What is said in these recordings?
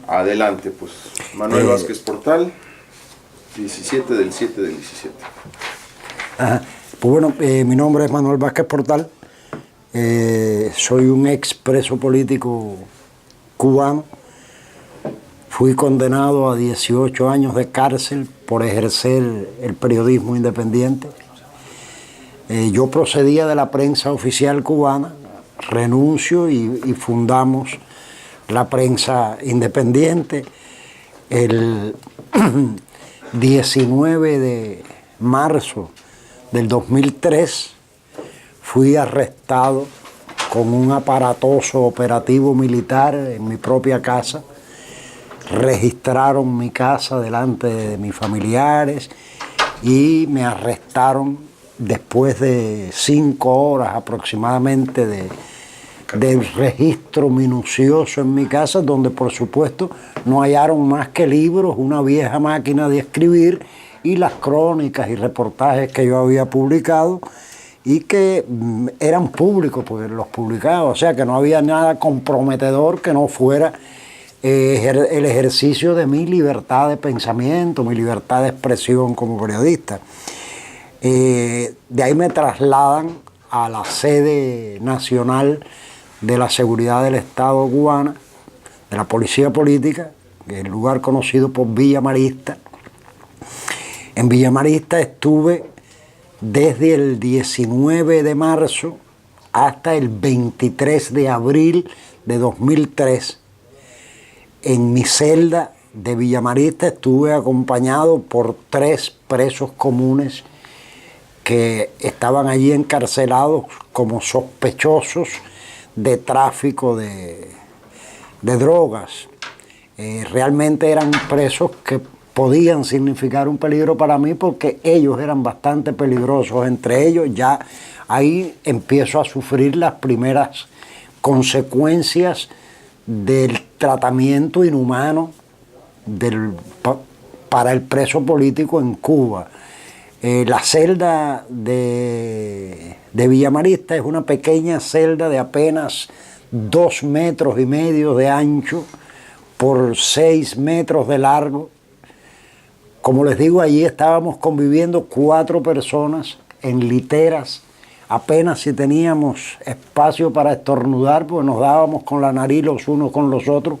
Adelante, pues. Manuel Vázquez Portal, 17 del 7 del 17. Ajá. Pues bueno, mi nombre es Manuel Vázquez Portal. Soy un ex preso político cubano. Fui condenado a 18 años de cárcel por ejercer el periodismo independiente. Yo procedía de la prensa oficial cubana, renuncio y fundamos la prensa independiente. El 19 de marzo del 2003 fui arrestado con un aparatoso operativo militar en mi propia casa. Registraron mi casa delante de mis familiares y me arrestaron después de 5 horas aproximadamente de registro minucioso en mi casa, donde por supuesto no hallaron más que libros, una vieja máquina de escribir y las crónicas y reportajes que yo había publicado y que eran públicos porque los publicaba, o sea que no había nada comprometedor que no fuera el ejercicio de mi libertad de pensamiento, mi libertad de expresión como periodista. De ahí me trasladan a la sede nacional de la seguridad del Estado cubana, de la policía política, que es el lugar conocido por Villa Marista. En Villa Marista estuve desde el 19 de marzo hasta el 23 de abril de 2003. En mi celda de Villa Marista estuve acompañado por 3 presos comunes que estaban allí encarcelados como sospechosos de tráfico de drogas. Realmente eran presos que podían significar un peligro para mí porque ellos eran bastante peligrosos. Entre ellos ya ahí empiezo a sufrir las primeras consecuencias del tratamiento inhumano para el preso político en Cuba. La celda de Villa Marista es una pequeña celda de apenas 2,5 metros de ancho por 6 metros de largo. Como les digo, allí estábamos conviviendo 4 personas en literas. Apenas si teníamos espacio para estornudar, pues nos dábamos con la nariz los unos con los otros.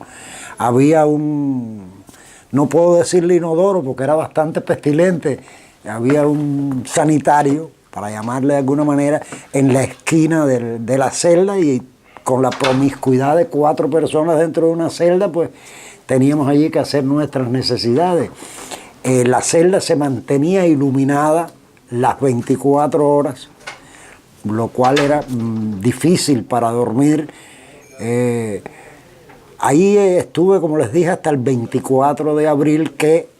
Había no puedo decirle inodoro porque era bastante pestilente, había un sanitario, para llamarle de alguna manera, en la esquina de la celda, y con la promiscuidad de 4 personas dentro de una celda, pues teníamos allí que hacer nuestras necesidades. La celda se mantenía iluminada las 24 horas, lo cual era difícil para dormir. Ahí estuve, como les dije, hasta el 24 de abril, que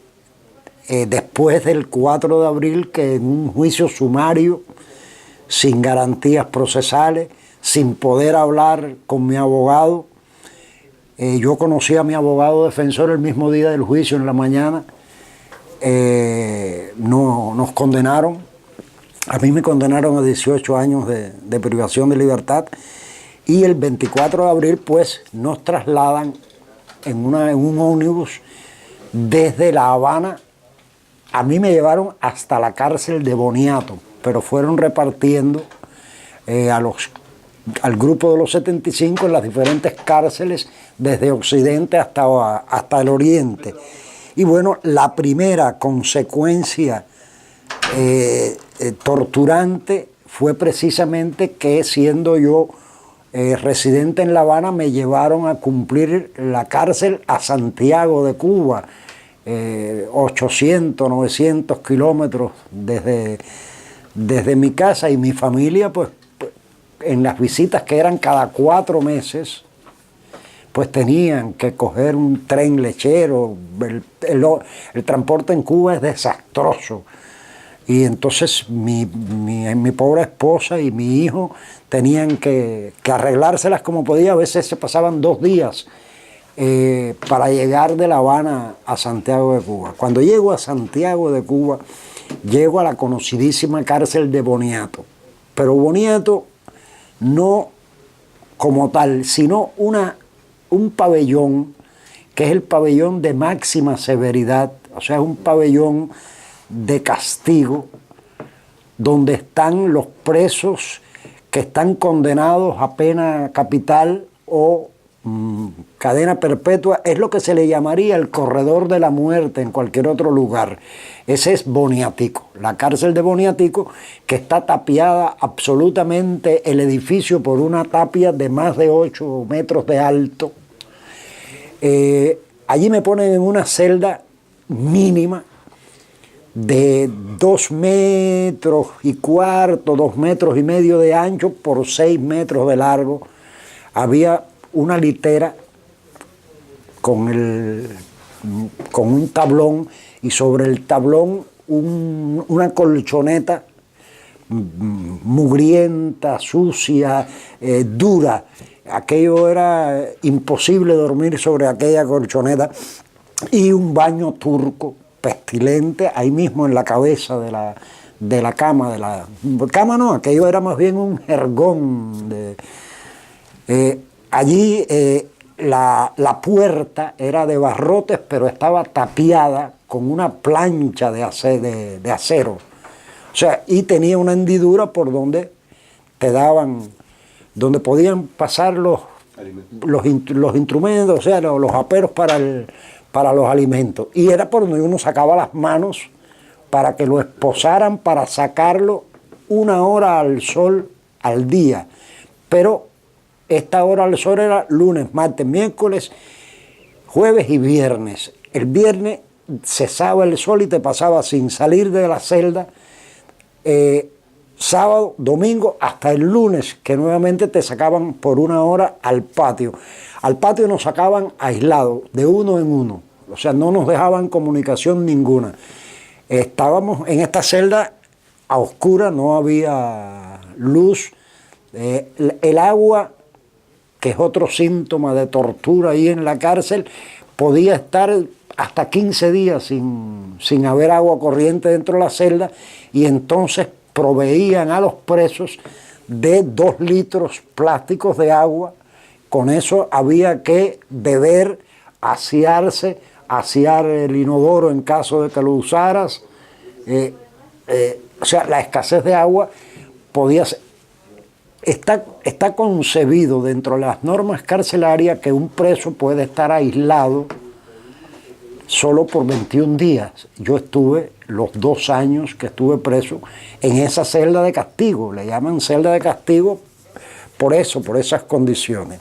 después del 4 de abril, que en un juicio sumario, sin garantías procesales, sin poder hablar con mi abogado, yo conocí a mi abogado defensor el mismo día del juicio en la mañana, nos condenaron. A mí me condenaron a 18 años de privación de libertad, y el 24 de abril pues nos trasladan en un ómnibus desde La Habana. A mí me llevaron hasta la cárcel de Boniato, pero fueron repartiendo al grupo de los 75 en las diferentes cárceles desde Occidente hasta el Oriente. Y bueno, la primera consecuencia torturante fue precisamente que, siendo yo residente en La Habana, me llevaron a cumplir la cárcel a Santiago de Cuba, 800, 900 kilómetros desde mi casa, y mi familia, pues en las visitas que eran cada 4 meses, pues tenían que coger un tren lechero. El transporte en Cuba es desastroso. Y entonces mi pobre esposa y mi hijo tenían que arreglárselas como podía. A veces se pasaban 2 días para llegar de La Habana a Santiago de Cuba. Cuando llego a Santiago de Cuba, llego a la conocidísima cárcel de Boniato. Pero Boniato no como tal, sino un pabellón que es el pabellón de máxima severidad, o sea, es un pabellón de castigo, donde están los presos que están condenados a pena capital o cadena perpetua. Es lo que se le llamaría el corredor de la muerte en cualquier otro lugar. Ese es Boniatico, la cárcel de Boniatico, que está tapiada absolutamente el edificio por una tapia de más de 8 metros de alto. Allí me ponen en una celda mínima de 2 metros y cuarto, 2 metros y medio de ancho por 6 metros de largo. Había una litera con un tablón, y sobre el tablón una colchoneta mugrienta, sucia, dura. Aquello era imposible dormir sobre aquella colchoneta, y un baño turco pestilente ahí mismo en la cabeza de la cama. Cama no, aquello era más bien un jergón. Allí la puerta era de barrotes, pero estaba tapiada con una plancha de acero. O sea, y tenía una hendidura por donde donde podían pasar los instrumentos, o sea, los aperos para los alimentos. Y era por donde uno sacaba las manos para que lo esposaran, para sacarlo 1 hora al sol al día. Pero esta hora al sol era lunes, martes, miércoles, jueves y viernes. El viernes cesaba el sol y te pasaba sin salir de la celda, sábado, domingo, hasta el lunes, que nuevamente te sacaban por 1 hora al patio. Al patio nos sacaban aislados, de uno en uno. O sea, no nos dejaban comunicación ninguna. Estábamos en esta celda a oscuras, no había luz. El agua, que es otro síntoma de tortura ahí en la cárcel, podía estar hasta 15 días sin haber agua corriente dentro de la celda, y entonces proveían a los presos de 2 litros plásticos de agua. Con eso había que beber, asearse, asear el inodoro en caso de que lo usaras. O sea, la escasez de agua podía ser. Está concebido dentro de las normas carcelarias que un preso puede estar aislado solo por 21 días. Yo estuve los 2 años que estuve preso en esa celda de castigo. Le llaman celda de castigo por eso, por esas condiciones.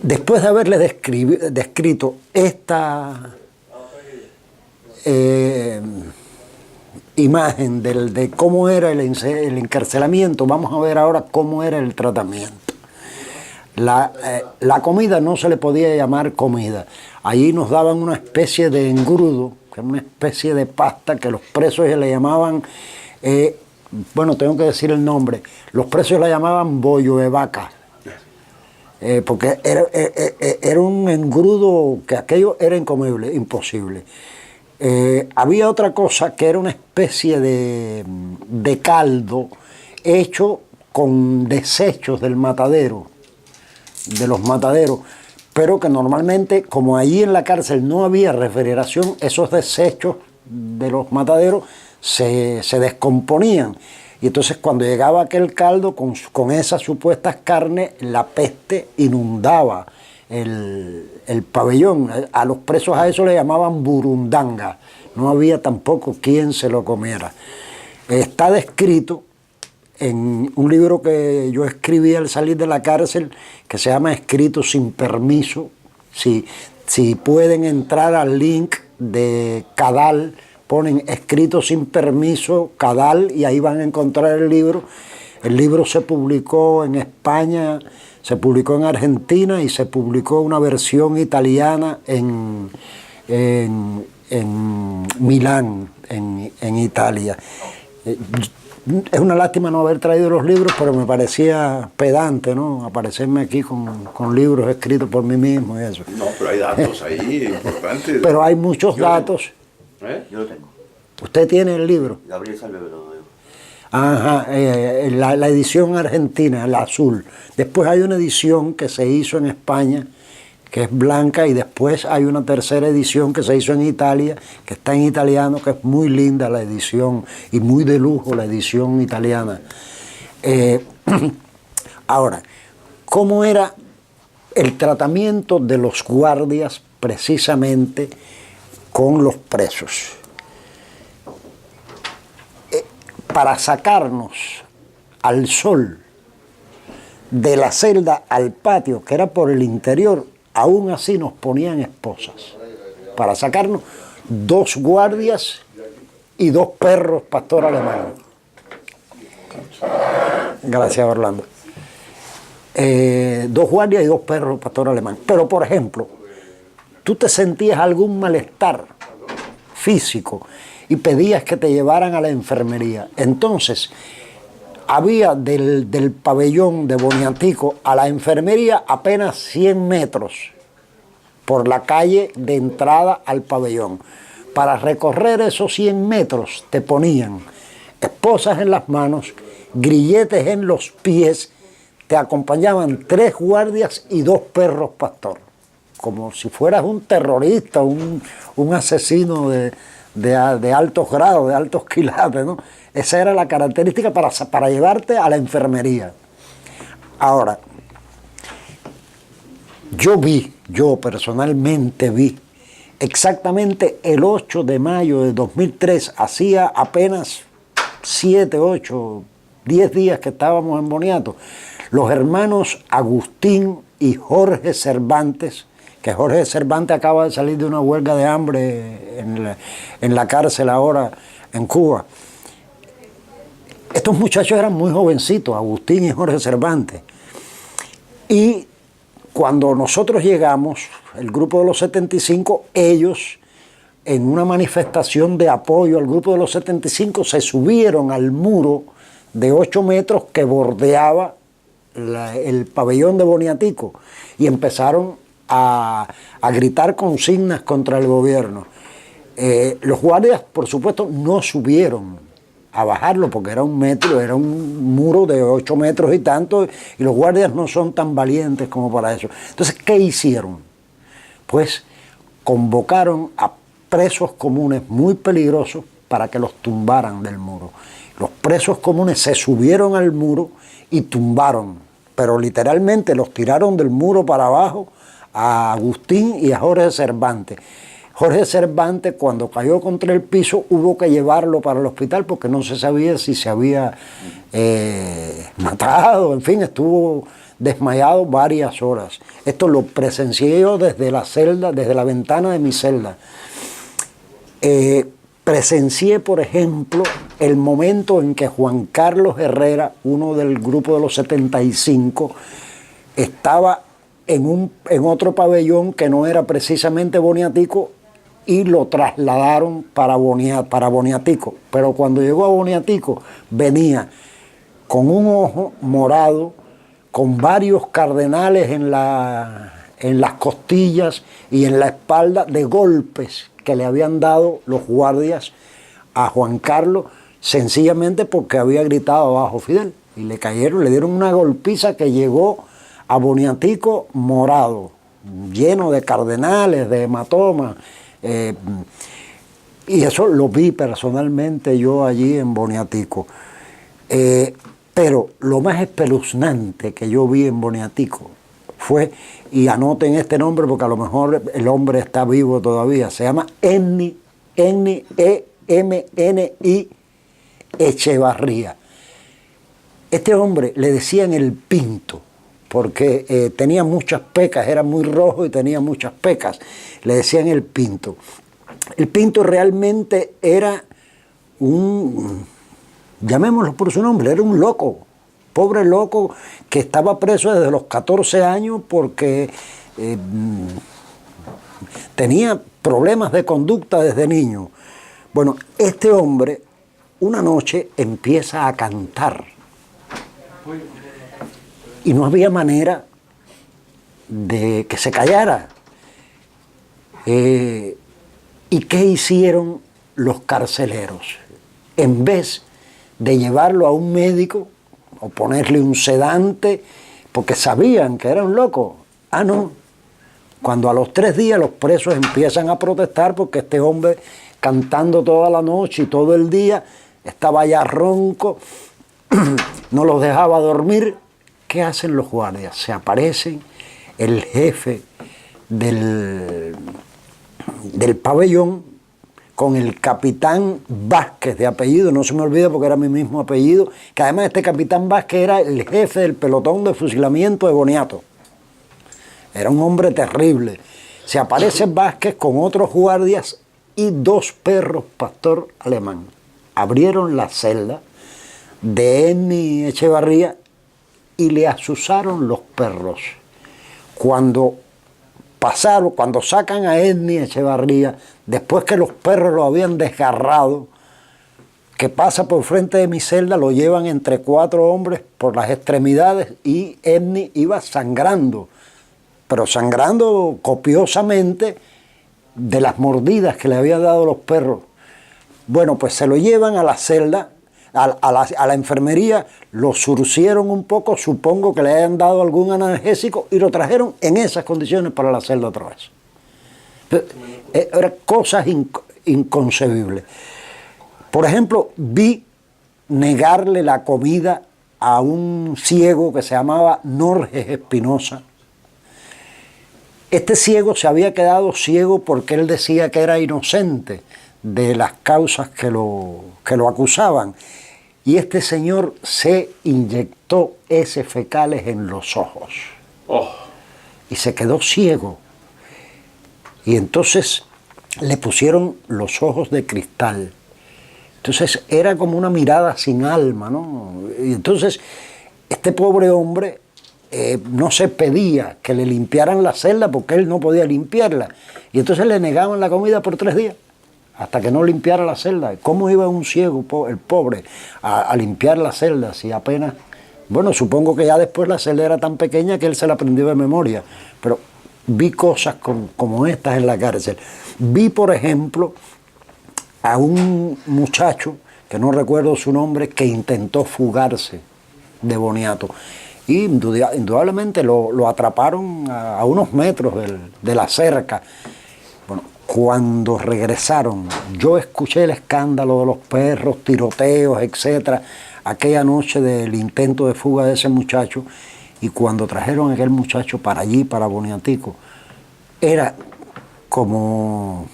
Después de haberle descrito esta imagen de cómo era el encarcelamiento, vamos a ver ahora cómo era el tratamiento. La comida no se le podía llamar comida. Allí nos daban una especie de engrudo, que es una especie de pasta que los presos le llamaban, bueno, tengo que decir el nombre, los presos la llamaban bollo de vaca, porque era un engrudo que aquello era incomible, imposible. Había otra cosa que era una especie de caldo hecho con desechos del matadero, de los mataderos, pero que normalmente, como allí en la cárcel no había refrigeración, esos desechos de los mataderos se descomponían. Y entonces cuando llegaba aquel caldo con esas supuestas carnes, la peste inundaba el pabellón. A los presos a eso le llamaban burundanga. No había tampoco quien se lo comiera. Está descrito en un libro que yo escribí al salir de la cárcel, que se llama Escrito sin permiso. Si pueden entrar al link de Cadal, ponen Escrito sin permiso, Cadal, y ahí van a encontrar el libro. El libro se publicó en España, se publicó en Argentina y se publicó una versión italiana en Milán, en Italia. Es una lástima no haber traído los libros, pero me parecía pedante, ¿no? Aparecerme aquí con libros escritos por mí mismo y eso. No, pero hay datos ahí importantes. Pero hay muchos datos. Yo lo tengo. ¿Usted tiene el libro? Gabriel Salve me lo dio. Ajá, la edición argentina, la azul. Después hay una edición que se hizo en España, que es blanca, y después hay una tercera edición que se hizo en Italia, que está en italiano, que es muy linda la edición y muy de lujo la edición italiana. Ahora, ¿cómo era el tratamiento de los guardias precisamente con los presos? Para sacarnos al sol de la celda al patio, que era por el interior, aún así nos ponían esposas. Para sacarnos, 2 guardias y 2 perros pastor alemán. Gracias, Orlando. 2 guardias y 2 perros pastor alemán. Pero, por ejemplo, tú te sentías algún malestar físico y pedías que te llevaran a la enfermería. Entonces, había del pabellón de Boniatico a la enfermería apenas 100 metros por la calle de entrada al pabellón. Para recorrer esos 100 metros te ponían esposas en las manos, grilletes en los pies, te acompañaban 3 guardias y 2 perros pastor, como si fueras un terrorista, un asesino de altos grados, de altos quilates, ¿no? Esa era la característica para llevarte a la enfermería. Ahora, yo personalmente vi, exactamente el 8 de mayo de 2003, hacía apenas 7, 8, 10 días que estábamos en Boniato, los hermanos Agustín y Jorge Cervantes, que Jorge Cervantes acaba de salir de una huelga de hambre en la cárcel ahora en Cuba. Estos muchachos eran muy jovencitos, Agustín y Jorge Cervantes. Y cuando nosotros llegamos, el grupo de los 75, ellos, en una manifestación de apoyo al grupo de los 75, se subieron al muro de 8 metros que bordeaba el pabellón de Boniatico y empezaron a gritar consignas contra el gobierno. Los guardias, por supuesto, no subieron a bajarlo porque era era un muro de 8 metros y tanto, y los guardias no son tan valientes como para eso. Entonces, ¿qué hicieron? Pues convocaron a presos comunes muy peligrosos para que los tumbaran del muro. Los presos comunes se subieron al muro y tumbaron, pero literalmente los tiraron del muro para abajo a Agustín y a Jorge Cervantes. Jorge Cervantes, cuando cayó contra el piso, hubo que llevarlo para el hospital porque no se sabía si se había matado, en fin, estuvo desmayado varias horas. Esto lo presencié yo desde la celda, desde la ventana de mi celda. Presencié, por ejemplo, el momento en que Juan Carlos Herrera, uno del grupo de los 75, estaba en otro pabellón que no era precisamente Boniatico y lo trasladaron para Boniatico. Pero cuando llegó a Boniatico venía con un ojo morado, con varios cardenales en las costillas y en la espalda de golpes que le habían dado los guardias a Juan Carlos, sencillamente porque había gritado abajo Fidel. Y le dieron una golpiza que llegó a Boniatico morado, lleno de cardenales, de hematomas. Y eso lo vi personalmente yo allí en Boniatico. Pero lo más espeluznante que yo vi en Boniatico fue, y anoten este nombre porque a lo mejor el hombre está vivo todavía, se llama Emni Echevarría. Este hombre le decían el Pinto, porque tenía muchas pecas, era muy rojo y tenía muchas pecas, le decían el Pinto. El Pinto realmente era llamémoslo por su nombre, era un loco, pobre loco que estaba preso desde los 14 años porque tenía problemas de conducta desde niño. Bueno, este hombre una noche empieza a cantar y no había manera de que se callara. ¿Y qué hicieron los carceleros? En vez de llevarlo a un médico o ponerle un sedante, porque sabían que era un loco, no, Cuando a los 3 días los presos empiezan a protestar porque este hombre, cantando toda la noche y todo el día, estaba ya ronco, no los dejaba dormir. ¿Qué hacen los guardias? Se aparecen, el jefe del pabellón, con el capitán Vázquez, de apellido, no se me olvida porque era mi mismo apellido, que además este capitán Vázquez era el jefe del pelotón de fusilamiento de Boniato. Era un hombre terrible. Se aparece Vázquez con otros guardias y 2 perros pastor alemán. Abrieron la celda de Edney Echevarría y le asusaron los perros. Cuando sacan a Edney Echevarría, después que los perros lo habían desgarrado, que pasa por frente de mi celda, lo llevan entre 4 hombres por las extremidades y Edney iba sangrando, pero sangrando copiosamente de las mordidas que le habían dado los perros. Bueno, pues se lo llevan a la celda, a la enfermería, lo surcieron un poco, supongo que le hayan dado algún analgésico y lo trajeron en esas condiciones para la celda otra vez. Eran cosas inconcebibles. Por ejemplo, vi negarle la comida a un ciego que se llamaba Norges Espinosa. Este ciego se había quedado ciego porque él decía que era inocente de las causas que lo acusaban. Y este señor se inyectó heces fecales en los ojos. Oh. Y se quedó ciego. Y entonces le pusieron los ojos de cristal. Entonces era como una mirada sin alma, ¿no? Y entonces este pobre hombre no se pedía que le limpiaran la celda porque él no podía limpiarla. Y entonces le negaban la comida por 3 días. Hasta que no limpiara la celda. ¿Cómo iba un ciego, el pobre, a limpiar la celda si apenas... Bueno, supongo que ya después la celda era tan pequeña que él se la aprendió de memoria. Pero vi cosas como estas en la cárcel. Vi, por ejemplo, a un muchacho, que no recuerdo su nombre, que intentó fugarse de Boniato. Y indudablemente lo atraparon a unos metros de la cerca. Bueno, cuando regresaron, yo escuché el escándalo de los perros, tiroteos, etcétera, aquella noche del intento de fuga de ese muchacho, y cuando trajeron a aquel muchacho para allí, para Boniatico, era como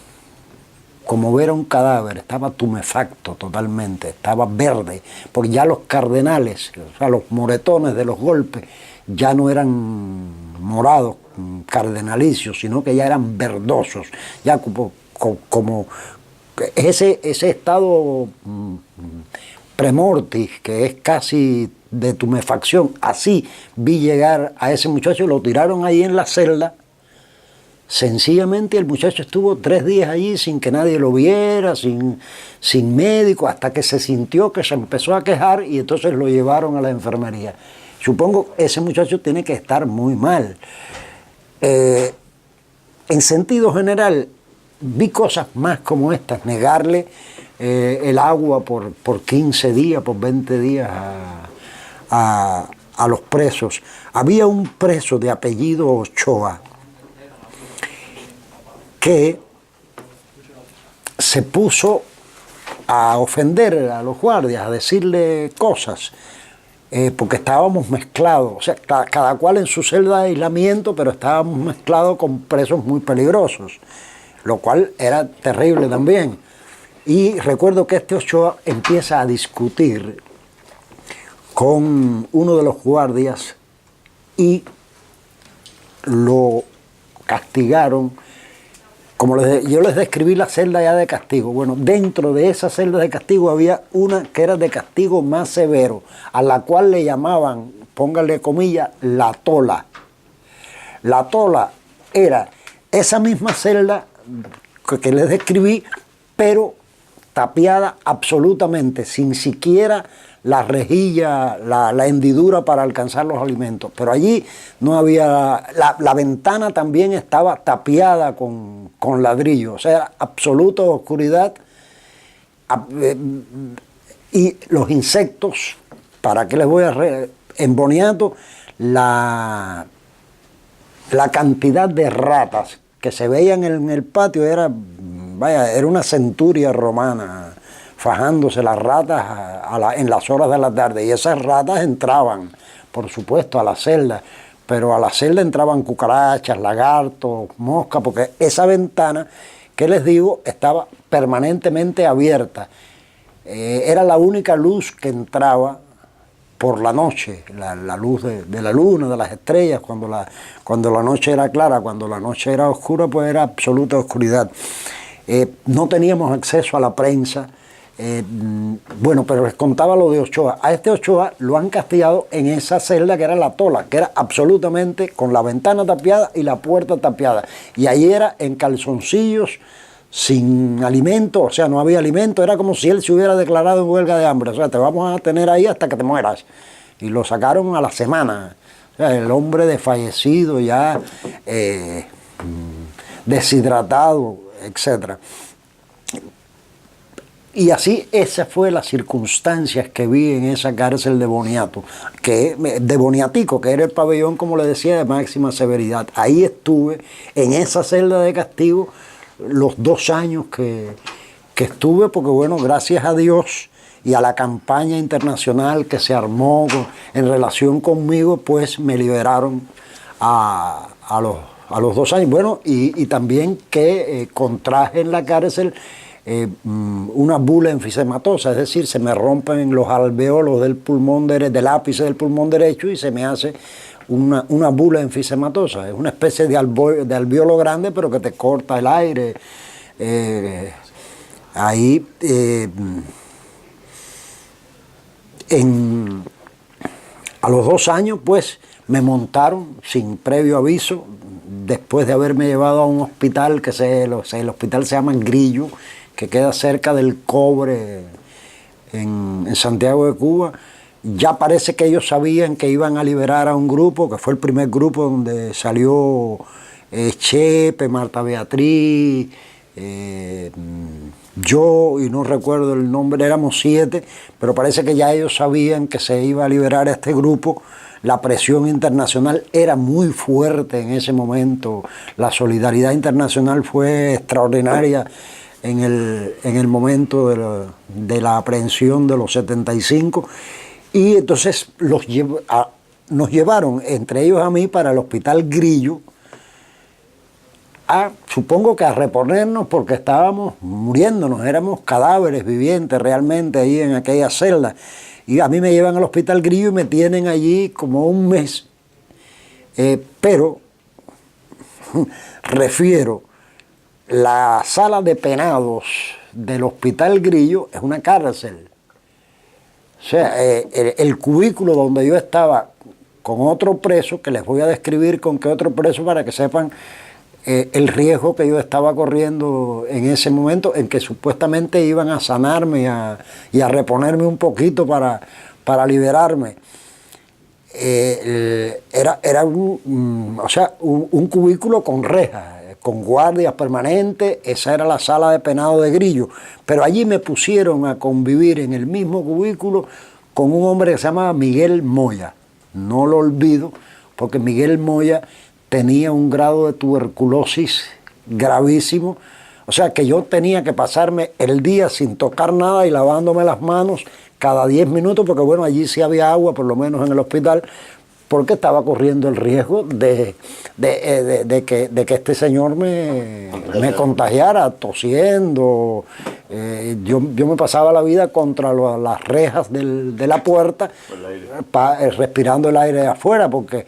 ver a un cadáver, estaba tumefacto totalmente, estaba verde, porque ya los cardenales, o sea, los moretones de los golpes, ya no eran morados, cardenalicios, sino que ya eran verdosos, ya como ese estado premortis, que es casi de tumefacción. Así vi llegar a ese muchacho, lo tiraron ahí en la celda. Sencillamente el muchacho estuvo 3 días allí sin que nadie lo viera, sin médico, hasta que se sintió que se empezó a quejar y entonces lo llevaron a la enfermería. Supongo que ese muchacho tiene que estar muy mal. En sentido general, vi cosas más como estas, negarle el agua por 15 días, por 20 días a los presos. Había un preso de apellido Ochoa que se puso a ofender a los guardias, a decirle cosas, porque estábamos mezclados, o sea, cada cual en su celda de aislamiento, pero estábamos mezclados con presos muy peligrosos, lo cual era terrible también. Y recuerdo que este Ochoa empieza a discutir con uno de los guardias y lo castigaron. Como yo les describí la celda ya de castigo, bueno, dentro de esa celda de castigo había una que era de castigo más severo, a la cual le llamaban, póngale comillas, la tola. La tola era esa misma celda que les describí, pero tapiada absolutamente, sin siquiera la rejilla, la hendidura para alcanzar los alimentos. Pero allí no había... La ventana también estaba tapiada con ladrillo, o sea, absoluta oscuridad. Y los insectos, ¿para qué les voy a...? En Boniato, la cantidad de ratas que se veían en el patio era, vaya, era una centuria romana fajándose las ratas en las horas de la tarde, y esas ratas entraban, por supuesto, a la celda, pero a la celda entraban cucarachas, lagartos, moscas, porque esa ventana, que les digo, estaba permanentemente abierta. Era la única luz que entraba por la noche, la luz de la luna, de las estrellas, cuando la noche era clara. Cuando la noche era oscura, pues era absoluta oscuridad. No teníamos acceso a la prensa. Bueno, pero les contaba lo de Ochoa. A este Ochoa lo han castigado en esa celda que era la tola, que era absolutamente con la ventana tapiada y la puerta tapiada. Y ahí era en calzoncillos, sin alimento, o sea, no había alimento, era como si él se hubiera declarado en huelga de hambre, o sea, te vamos a tener ahí hasta que te mueras. Y lo sacaron a la semana. O sea, el hombre desfallecido ya, deshidratado, etcétera. Y así, esas fueron las circunstancias que vi en esa cárcel de Boniato, de Boniatico, que era el pabellón, como le decía, de máxima severidad. Ahí estuve, en esa celda de castigo, los 2 años que estuve, porque bueno, gracias a Dios y a la campaña internacional que se armó en relación conmigo, pues me liberaron a los 2 años. Bueno, y también que contraje en la cárcel una bula enfisematosa, es decir, se me rompen los alveolos del pulmón del ápice del pulmón derecho y se me hace una bula enfisematosa. Es una especie de alveolo grande, pero que te corta el aire. Ahí, a los 2 años, pues, me montaron sin previo aviso, después de haberme llevado a un hospital, el hospital se llama Grillo, que queda cerca del Cobre, en Santiago de Cuba. Ya parece que ellos sabían que iban a liberar a un grupo, que fue el primer grupo donde salió Chepe, Marta Beatriz, yo, y no recuerdo el nombre, éramos 7, pero parece que ya ellos sabían que se iba a liberar a este grupo. La presión internacional era muy fuerte en ese momento, la solidaridad internacional fue extraordinaria en el momento de la aprehensión de los 75, y entonces nos llevaron, entre ellos a mí, para el hospital Grillo, supongo que a reponernos, porque estábamos muriéndonos, éramos cadáveres vivientes realmente ahí en aquella celda. Y a mí me llevan al hospital Grillo y me tienen allí como 1 mes. Pero, refiero, la sala de penados del hospital Grillo es una cárcel. O sea, el cubículo donde yo estaba con otro preso, que les voy a describir con qué otro preso para que sepan el riesgo que yo estaba corriendo en ese momento, en que supuestamente iban a sanarme y a reponerme un poquito para liberarme. Era un cubículo con rejas, con guardias permanentes. Esa era la sala de penado de Grillo, pero allí me pusieron a convivir en el mismo cubículo con un hombre que se llama Miguel Moya. No lo olvido, porque Miguel Moya tenía un grado de tuberculosis gravísimo, o sea que yo tenía que pasarme el día sin tocar nada y lavándome las manos cada 10 minutos, porque bueno, allí sí había agua, por lo menos en el hospital, porque estaba corriendo el riesgo de que este señor me contagiara tosiendo. Yo me pasaba la vida contra las rejas de la puerta, respirando el aire de afuera, porque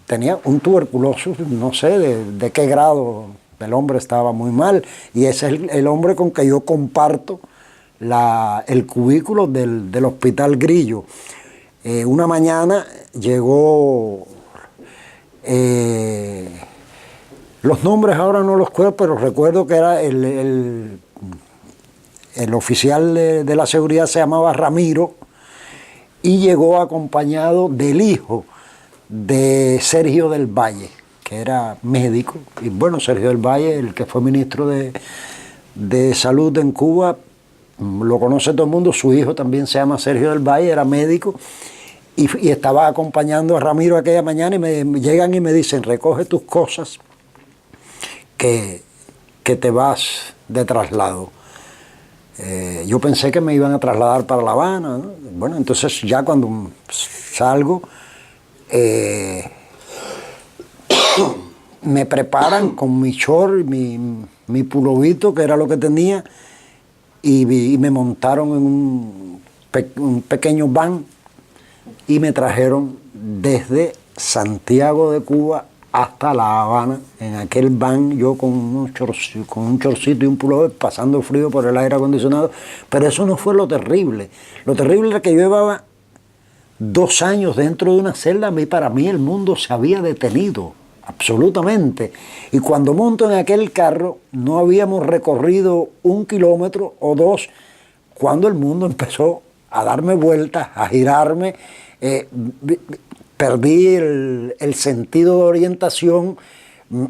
tenía un tuberculosis, no sé de qué grado, el hombre estaba muy mal, y ese es el hombre con que yo comparto el cubículo del hospital Grillo. Una mañana llegó, los nombres ahora no los recuerdo, pero recuerdo que era el oficial de la seguridad, se llamaba Ramiro, y llegó acompañado del hijo de Sergio del Valle, que era médico. Y bueno, Sergio del Valle, el que fue ministro de Salud en Cuba, lo conoce todo el mundo. Su hijo también se llama Sergio del Valle, era médico. y estaba acompañando a Ramiro aquella mañana y me llegan y me dicen, recoge tus cosas que te vas de traslado. Yo pensé que me iban a trasladar para La Habana, ¿no? Bueno, entonces ya cuando salgo, me preparan con mi short, mi pulovito, que era lo que tenía, y me montaron en un pequeño van y me trajeron desde Santiago de Cuba hasta La Habana, en aquel van, yo con un chorcito y un pullover, pasando frío por el aire acondicionado. Pero eso no fue lo terrible. Lo terrible era que yo llevaba 2 años dentro de una celda. Para mí el mundo se había detenido, absolutamente. Y cuando monto en aquel carro, no habíamos recorrido 1 kilómetro o 2, cuando el mundo empezó a darme vueltas, a girarme. Perdí el sentido de orientación,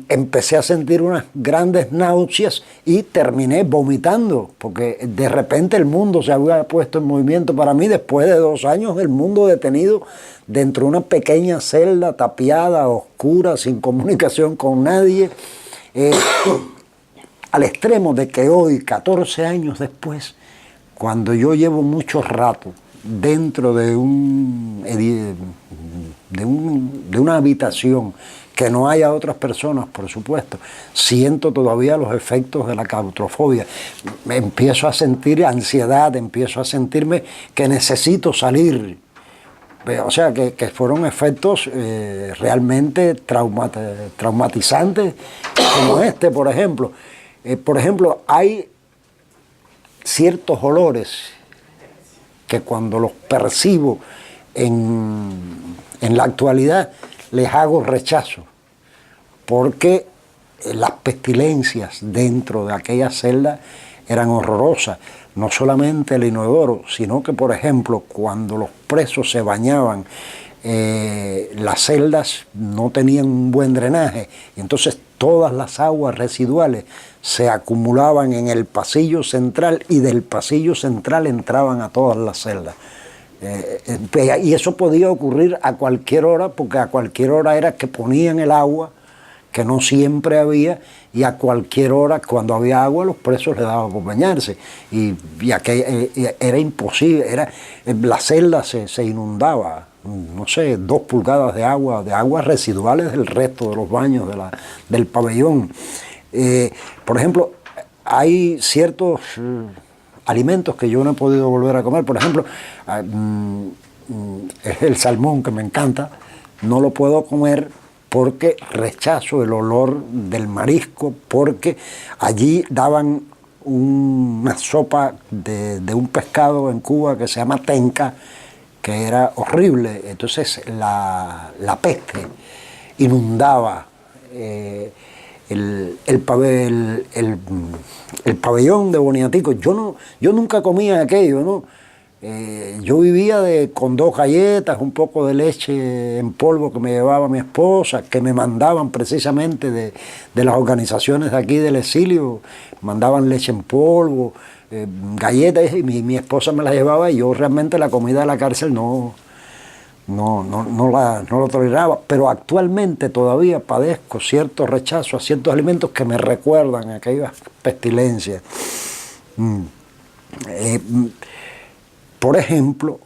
empecé a sentir unas grandes náuseas y terminé vomitando, porque de repente el mundo se había puesto en movimiento para mí. Después de 2 años, el mundo detenido dentro de una pequeña celda tapiada, oscura, sin comunicación con nadie, al extremo de que hoy, 14 años después, cuando yo llevo mucho rato dentro de una habitación, que no haya otras personas, por supuesto, siento todavía los efectos de la claustrofobia. Me empiezo a sentir ansiedad, empiezo a sentirme que necesito salir. O sea, que fueron efectos realmente traumatizantes, como este, por ejemplo. Por ejemplo, hay ciertos olores que cuando los percibo en la actualidad les hago rechazo, porque las pestilencias dentro de aquella celda eran horrorosas. No solamente el inodoro, sino que, por ejemplo, cuando los presos se bañaban, las celdas no tenían un buen drenaje, y entonces todas las aguas residuales se acumulaban en el pasillo central, y del pasillo central entraban a todas las celdas. Y eso podía ocurrir a cualquier hora, porque a cualquier hora era que ponían el agua, que no siempre había, y a cualquier hora, cuando había agua, los presos les daban por bañarse. Y era imposible, la celda se inundaba, no sé, 2 pulgadas de aguas residuales del resto de los baños del pabellón. Por ejemplo, hay ciertos alimentos que yo no he podido volver a comer. Por ejemplo, el salmón, que me encanta, no lo puedo comer porque rechazo el olor del marisco, porque allí daban una sopa de un pescado en Cuba que se llama tenca, que era horrible. Entonces la peste inundaba el pabellón de Boniatico. Yo nunca comía aquello, ¿no? Yo vivía con 2 galletas, un poco de leche en polvo que me llevaba mi esposa, que me mandaban precisamente de las organizaciones de aquí del exilio. Mandaban leche en polvo, galletas, y mi esposa me las llevaba, y yo realmente la comida de la cárcel no lo toleraba. Pero actualmente todavía padezco cierto rechazo a ciertos alimentos que me recuerdan a aquellas pestilencias. Por ejemplo,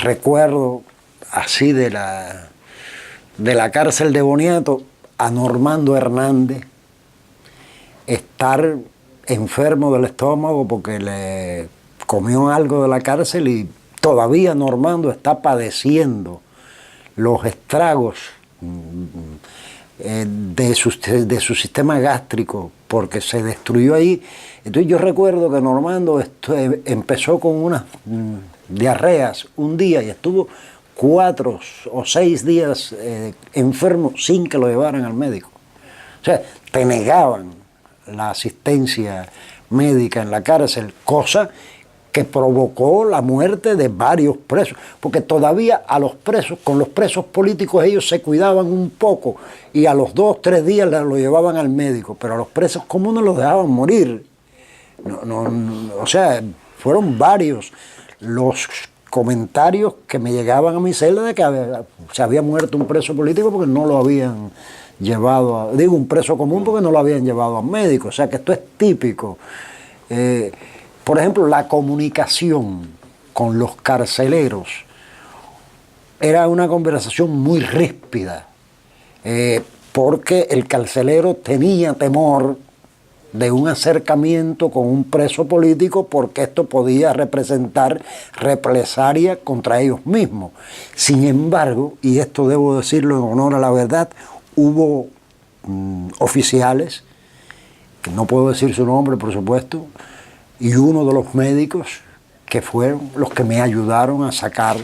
recuerdo así de la cárcel de Boniato a Normando Hernández estar enfermo del estómago porque le comió algo de la cárcel, y todavía Normando está padeciendo los estragos de su sistema gástrico, porque se destruyó ahí. Entonces yo recuerdo que Normando empezó con unas diarreas un día y estuvo 4 o 6 días enfermo sin que lo llevaran al médico. O sea, te negaban la asistencia médica en la cárcel, cosa que provocó la muerte de varios presos, porque todavía a los presos, con los presos políticos, ellos se cuidaban un poco y a los 2 o 3 días lo llevaban al médico, pero a los presos comunes los dejaban morir. O sea, fueron varios los comentarios que me llegaban a mi celda de que se había muerto un preso político porque no lo habían llevado, un preso común porque no lo habían llevado al médico. O sea que esto es típico. Por ejemplo, la comunicación con los carceleros era una conversación muy ríspida, porque el carcelero tenía temor de un acercamiento con un preso político porque esto podía representar represalia contra ellos mismos. Sin embargo, y esto debo decirlo en honor a la verdad, hubo oficiales, que no puedo decir su nombre por supuesto, y uno de los médicos que fueron los que me ayudaron a sacar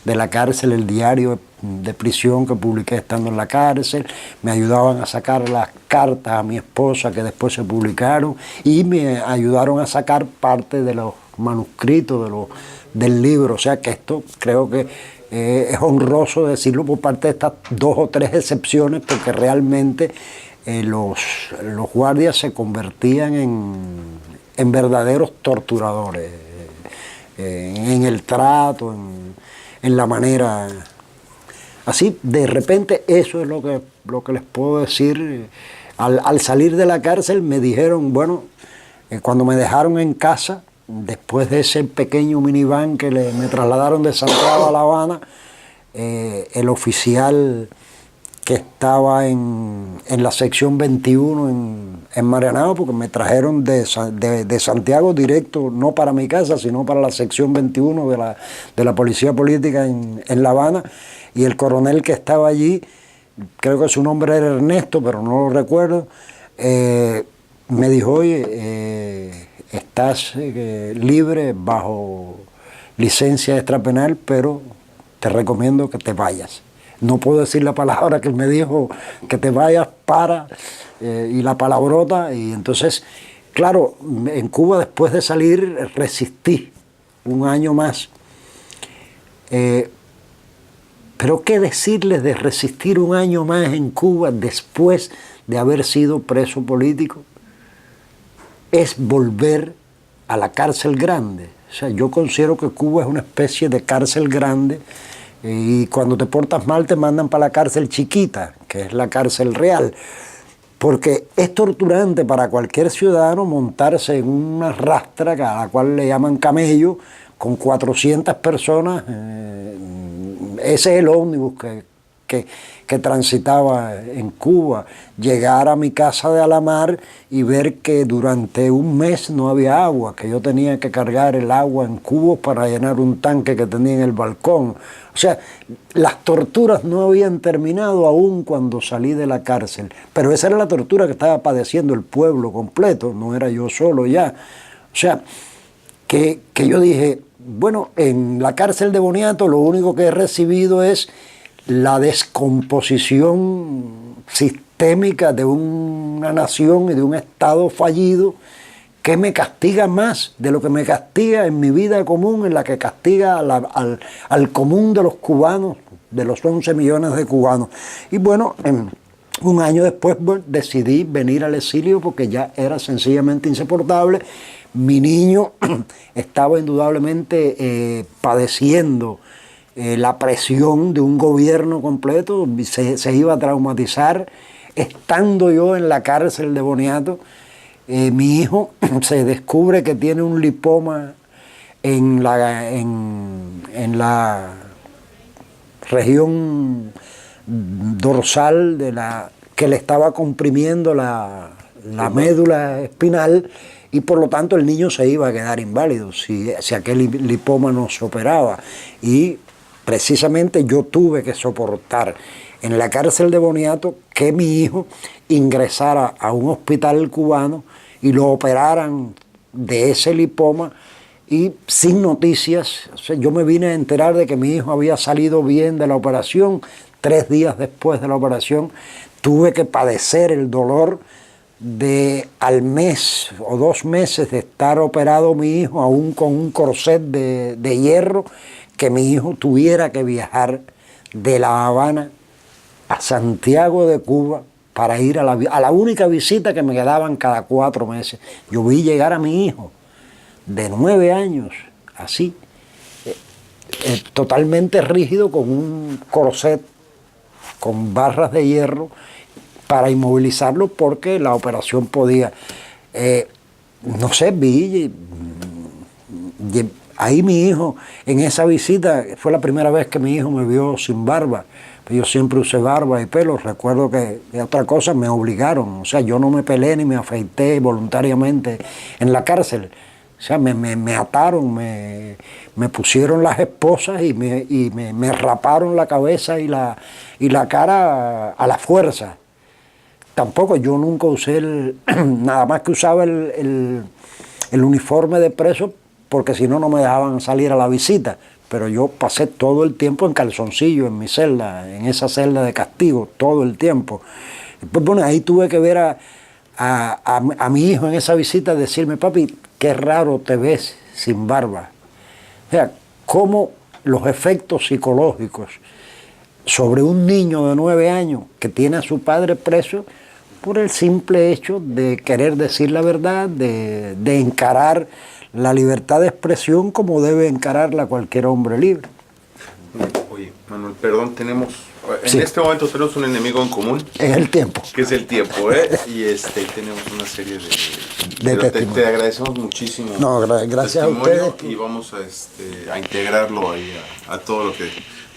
de la cárcel el diario de prisión que publiqué estando en la cárcel, me ayudaban a sacar las cartas a mi esposa que después se publicaron y me ayudaron a sacar parte de los manuscritos del libro. O sea que esto creo que es honroso decirlo por parte de estas 2 o 3 excepciones, porque realmente los guardias se convertían en verdaderos torturadores, en el trato, en la manera. Así, de repente, eso es lo que les puedo decir. Al salir de la cárcel me dijeron, bueno, cuando me dejaron en casa, después de ese pequeño minivan que me trasladaron de Santiago a La Habana, el oficial que estaba en la sección 21 en Marianao, porque me trajeron de Santiago directo, no para mi casa, sino para la sección 21 de la Policía Política en La Habana, y el coronel que estaba allí, creo que su nombre era Ernesto, pero no lo recuerdo, me dijo, oye, estás libre bajo licencia extrapenal, pero te recomiendo que te vayas. No puedo decir la palabra que él me dijo, que te vayas y la palabrota. Y entonces, claro, en Cuba después de salir resistí un año más. Pero ¿qué decirles de resistir un año más en Cuba después de haber sido preso político? Es volver a la cárcel grande. O sea, yo considero que Cuba es una especie de cárcel grande, y cuando te portas mal te mandan para la cárcel chiquita, que es la cárcel real, porque es torturante para cualquier ciudadano montarse en una rastra a la cual le llaman camello, con 400 personas. Ese es el ómnibus que transitaba en Cuba. Llegar a mi casa de Alamar y ver que durante un mes no había agua, que yo tenía que cargar el agua en cubos para llenar un tanque que tenía en el balcón. O sea, las torturas no habían terminado aún cuando salí de la cárcel, pero esa era la tortura que estaba padeciendo el pueblo completo, no era yo solo ya. O sea, que yo dije, bueno, en la cárcel de Boniato lo único que he recibido es la descomposición sistémica de una nación y de un Estado fallido, que me castiga más de lo que me castiga en mi vida común, en la que castiga al común de los cubanos, de los 11 millones de cubanos. Y bueno, un año después decidí venir al exilio porque ya era sencillamente insoportable. Mi niño estaba indudablemente padeciendo la presión de un gobierno completo, se iba a traumatizar. Estando yo en la cárcel de Boniato, mi hijo se descubre que tiene un lipoma en la región dorsal que le estaba comprimiendo la médula espinal, y por lo tanto el niño se iba a quedar inválido si aquel lipoma no se operaba. Y precisamente yo tuve que soportar en la cárcel de Boniato que mi hijo ingresara a un hospital cubano y lo operaran de ese lipoma, y sin noticias. O sea, yo me vine a enterar de que mi hijo había salido bien de la operación. 3 días después de la operación tuve que padecer el dolor de al mes o 2 meses de estar operado mi hijo, aún con un corset de hierro, que mi hijo tuviera que viajar de La Habana a Santiago de Cuba para ir a la única visita que me quedaban cada 4 meses. Yo vi llegar a mi hijo de 9 años, así, totalmente rígido con un corset, con barras de hierro para inmovilizarlo porque la operación podía, no sé, ahí mi hijo, en esa visita, fue la primera vez que mi hijo me vio sin barba. Yo siempre usé barba y pelo. Recuerdo que otra cosa me obligaron. O sea, yo no me pelé ni me afeité voluntariamente en la cárcel. O sea, me ataron, me pusieron las esposas y me raparon la cabeza y la cara a la fuerza. Tampoco, yo nunca usé nada más que usaba el uniforme de preso, porque si no, no me dejaban salir a la visita. Pero yo pasé todo el tiempo en calzoncillo, en mi celda, en esa celda de castigo, todo el tiempo. Pues bueno, ahí tuve que ver a mi hijo en esa visita decirme, papi, qué raro te ves sin barba. O sea, cómo los efectos psicológicos sobre un niño de 9 años que tiene a su padre preso por el simple hecho de querer decir la verdad, de encarar la libertad de expresión como debe encararla cualquier hombre libre. Oye, Manuel, perdón, tenemos... Sí. En este momento tenemos un enemigo en común. Es el tiempo. Que es el tiempo, ¿eh? Y tenemos una serie de pero testimonios. te agradecemos muchísimo. No, gracias a testimonio ustedes. Y vamos a integrarlo ahí a todo lo que...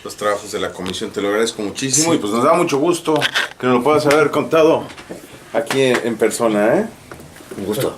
los trabajos de la comisión. Te lo agradezco muchísimo. Sí. Y pues nos da mucho gusto que nos lo puedas haber contado aquí en persona, ¿eh? Un gusto.